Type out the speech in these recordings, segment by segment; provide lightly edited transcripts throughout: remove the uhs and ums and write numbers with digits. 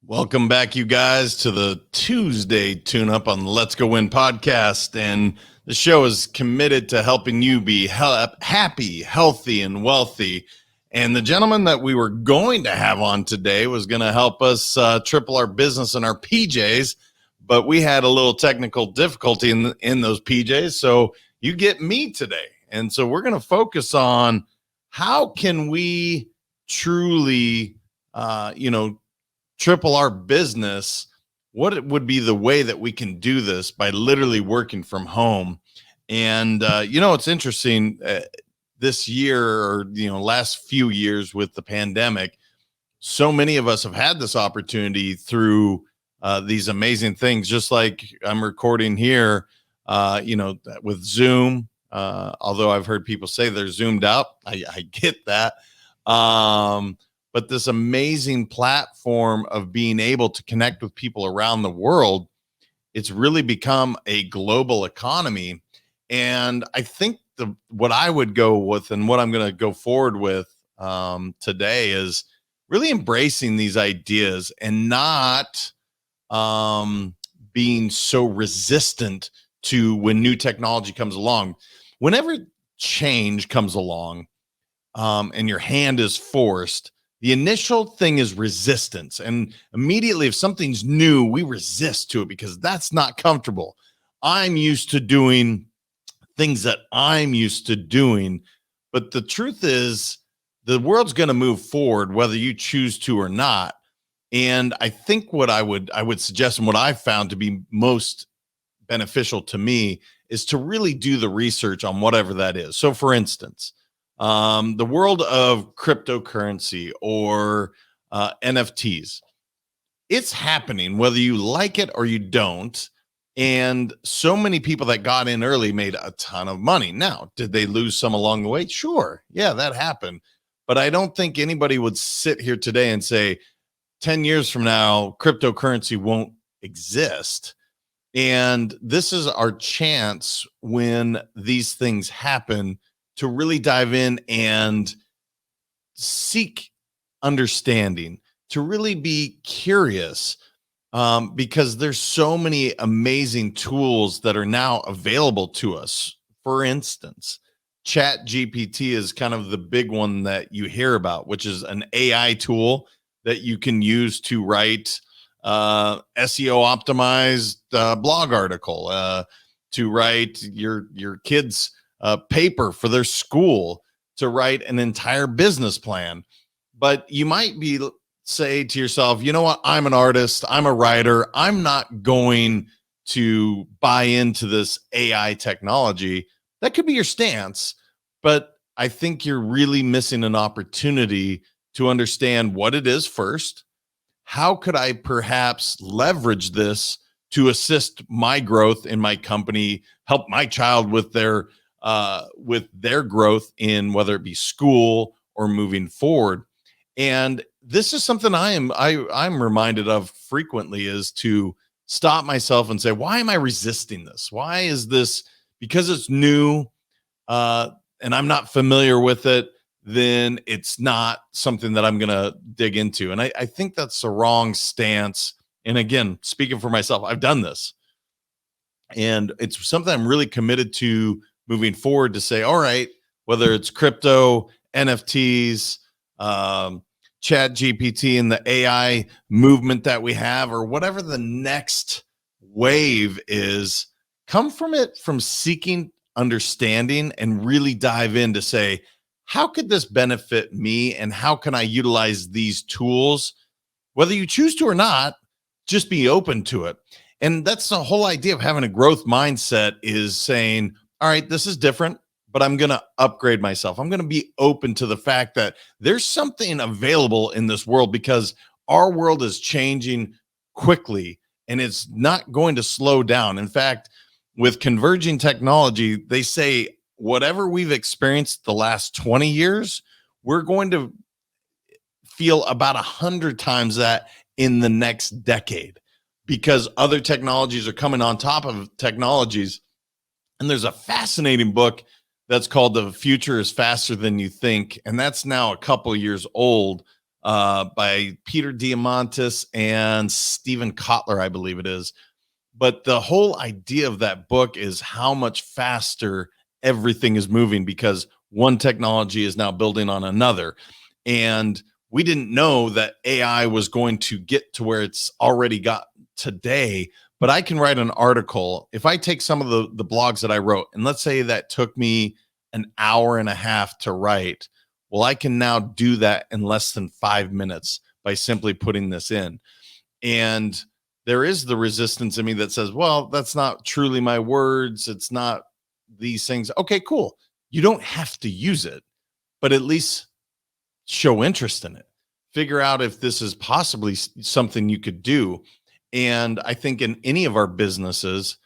Welcome back, you guys, to the Tuesday Tune Up on the Let's Go Win podcast. And the show is committed to helping you be happy, healthy, and wealthy. And the gentleman that we were going to have on today was going to help us triple our business and our PJs, but we had a little technical difficulty in those PJs. So you get me today. And so we're going to focus on how can we truly, triple our business. What it would be the way that we can do this by literally working from home. And it's interesting, this year, or last few years with the pandemic, so many of us have had this opportunity through these amazing things, just like I'm recording here, with Zoom. Although I've heard people say they're zoomed out, I get that. But this amazing platform of being able to connect with people around the world, it's really become a global economy. And I think what I would go with, and what I'm going to go forward with today, is really embracing these ideas and not being so resistant to when new technology comes along. Whenever change comes along and your hand is forced, the initial thing is resistance. And immediately, if something's new, we resist to it because that's not comfortable. I'm used to doing things that I'm used to doing. But the truth is, the world's going to move forward, whether you choose to or not. And I think what I would suggest, and what I've found to be most beneficial to me, is to really do the research on whatever that is. So for instance, the world of cryptocurrency or NFTs, it's happening whether you like it or you don't. And so many people that got in early made a ton of money. Now, did they lose some along the way? Sure. Yeah, that happened. But I don't think anybody would sit here today and say 10 years from now, cryptocurrency won't exist. And this is our chance when these things happen to really dive in and seek understanding, to really be curious, because there's so many amazing tools that are now available to us. For instance, Chat GPT is kind of the big one that you hear about, which is an AI tool that you can use to write SEO optimized blog article, to write your kids' paper for their school, to write an entire business plan. But you might say to yourself, you know what? I'm an artist. I'm a writer. I'm not going to buy into this AI technology. That could be your stance, but I think you're really missing an opportunity to understand what it is first. How could I perhaps leverage this to assist my growth in my company, help my child with their growth in whether it be school or moving forward? And this is something I'm reminded of frequently, is to stop myself and say, why am I resisting this? Why is this? Because it's new and I'm not familiar with it, then it's not something that I'm going to dig into. And I think that's the wrong stance. And again, speaking for myself, I've done this. And it's something I'm really committed to moving forward, to say, all right, whether it's crypto, NFTs, Chat GPT, and the AI movement that we have, or whatever the next wave is, come from seeking understanding and really dive in to say, how could this benefit me, and how can I utilize these tools? Whether you choose to or not, just be open to it. And that's the whole idea of having a growth mindset, is saying, all right, this is different, but I'm going to upgrade myself. I'm going to be open to the fact that there's something available in this world, because our world is changing quickly and it's not going to slow down. In fact, with converging technology, they say whatever we've experienced the last 20 years, we're going to feel about 100 times that in the next decade, because other technologies are coming on top of technologies. And there's a fascinating book that's called The Future is Faster Than You Think. And that's now a couple years old. by Peter Diamandis and Stephen Kotler, I believe it is. But the whole idea of that book is how much faster everything is moving because one technology is now building on another. And we didn't know that AI was going to get to where it's already got today. But I can write an article. If I take some of the blogs that I wrote, and let's say that took me an hour and a half to write, well, I can now do that in less than 5 minutes by simply putting this in. And there is the resistance in me that says, well, that's not truly my words. It's not these things. Okay, cool. You don't have to use it, but at least show interest in it. Figure out if this is possibly something you could do. And I think in any of our businesses,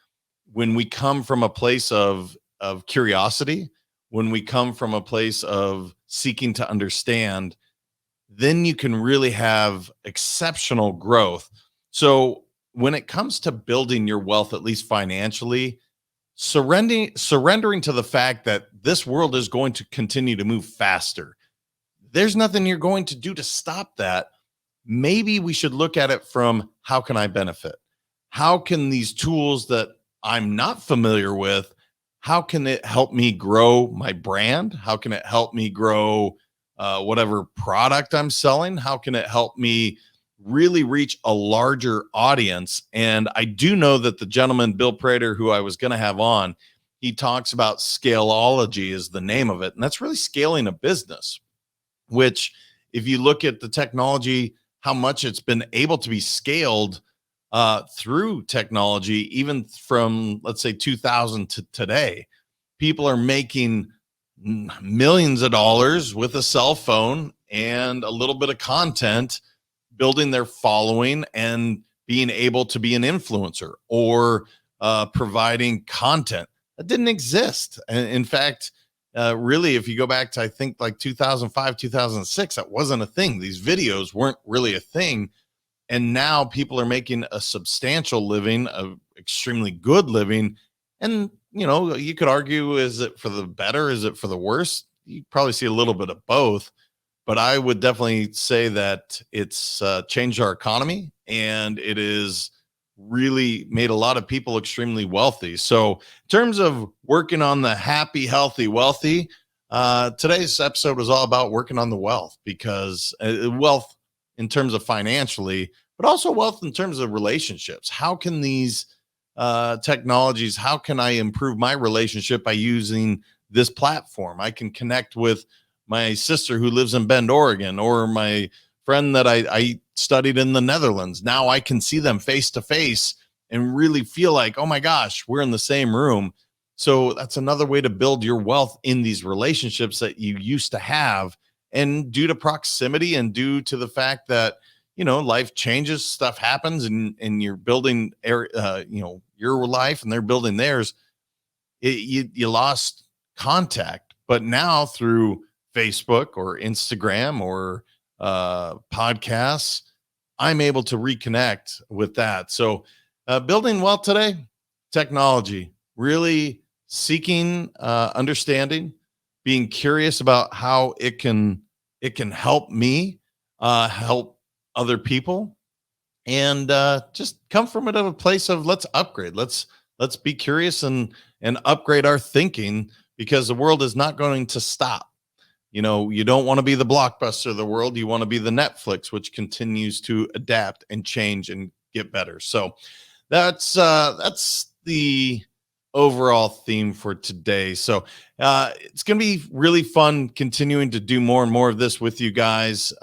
when we come from a place of curiosity, when we come from a place of seeking to understand, then you can really have exceptional growth. So when it comes to building your wealth, at least financially, surrendering to the fact that this world is going to continue to move faster. There's nothing you're going to do to stop that. Maybe we should look at it from how can I benefit? How can these tools that I'm not familiar with, how can it help me grow my brand? How can it help me grow whatever product I'm selling? How can it help me really reach a larger audience? And I do know that the gentleman, Bill Prater, who I was going to have on, he talks about scaleology is the name of it. And that's really scaling a business, which if you look at the technology, how much it's been able to be scaled through technology, even from, let's say, 2000 to today, people are making millions of dollars with a cell phone and a little bit of content, building their following and being able to be an influencer or providing content that didn't exist. And in fact, really, if you go back to, I think, like 2005, 2006, that wasn't a thing. These videos weren't really a thing. And now people are making a substantial living, a extremely good living. And, you know, you could argue, is it for the better? Is it for the worse? You probably see a little bit of both. But I would definitely say that it's changed our economy and it is really made a lot of people extremely wealthy. So, in terms of working on the happy, healthy, wealthy, today's episode was all about working on the wealth because wealth in terms of financially, but also wealth in terms of relationships. How can these technologies, how can I improve my relationship by using this platform? I can connect with my sister who lives in Bend, Oregon, or my friend that I studied in the Netherlands. Now I can see them face to face and really feel like, oh my gosh, we're in the same room. So that's another way to build your wealth in these relationships that you used to have. And due to proximity and due to the fact that, you know, life changes, stuff happens, and you're building, your life and they're building theirs, you lost contact. But now through Facebook or Instagram or podcasts, I'm able to reconnect with that. So building wealth today, technology, really seeking understanding, being curious about how it can help me help other people, and just come from it of a place of let's upgrade, let's be curious and upgrade our thinking, because the world is not going to stop. You know, you don't want to be the Blockbuster of the world. You want to be the Netflix, which continues to adapt and change and get better. So that's the overall theme for today. So it's going to be really fun continuing to do more and more of this with you guys,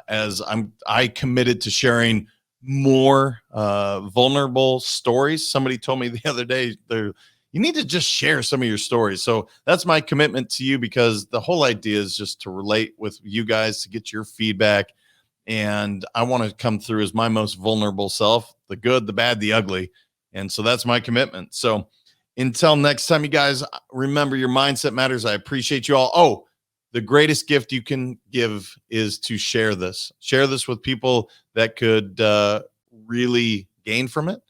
as I committed to sharing more vulnerable stories. Somebody told me the other day, you need to just share some of your stories. So that's my commitment to you, because the whole idea is just to relate with you guys, to get your feedback. And I want to come through as my most vulnerable self, the good, the bad, the ugly. And so that's my commitment. So until next time, you guys, remember, your mindset matters. I appreciate you all. Oh, the greatest gift you can give is to share this. Share this with people that could really gain from it.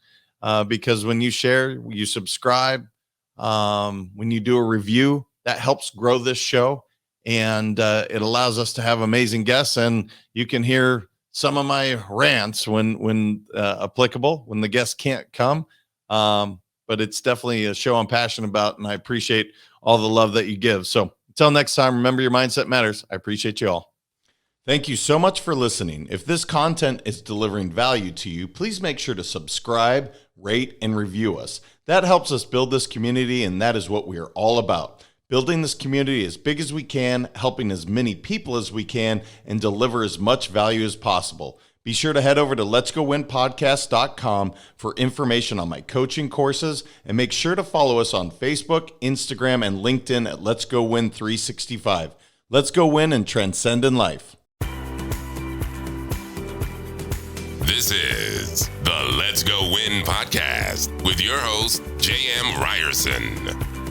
Because when you share, you subscribe, when you do a review, that helps grow this show. and it allows us to have amazing guests, and you can hear some of my rants when applicable, when the guests can't come. But it's definitely a show I'm passionate about, and I appreciate all the love that you give. So until next time, remember, your mindset matters. I appreciate you all. Thank you so much for listening. If this content is delivering value to you, please make sure to subscribe, rate, and review us. That helps us build this community, and that is what we are all about. Building this community as big as we can, helping as many people as we can, and deliver as much value as possible. Be sure to head over to letsgowinpodcast.com for information on my coaching courses, and make sure to follow us on Facebook, Instagram, and LinkedIn at Let's Go Win 365. Let's go win and transcend in life. This is the Let's Go Win podcast with your host, J.M. Ryerson.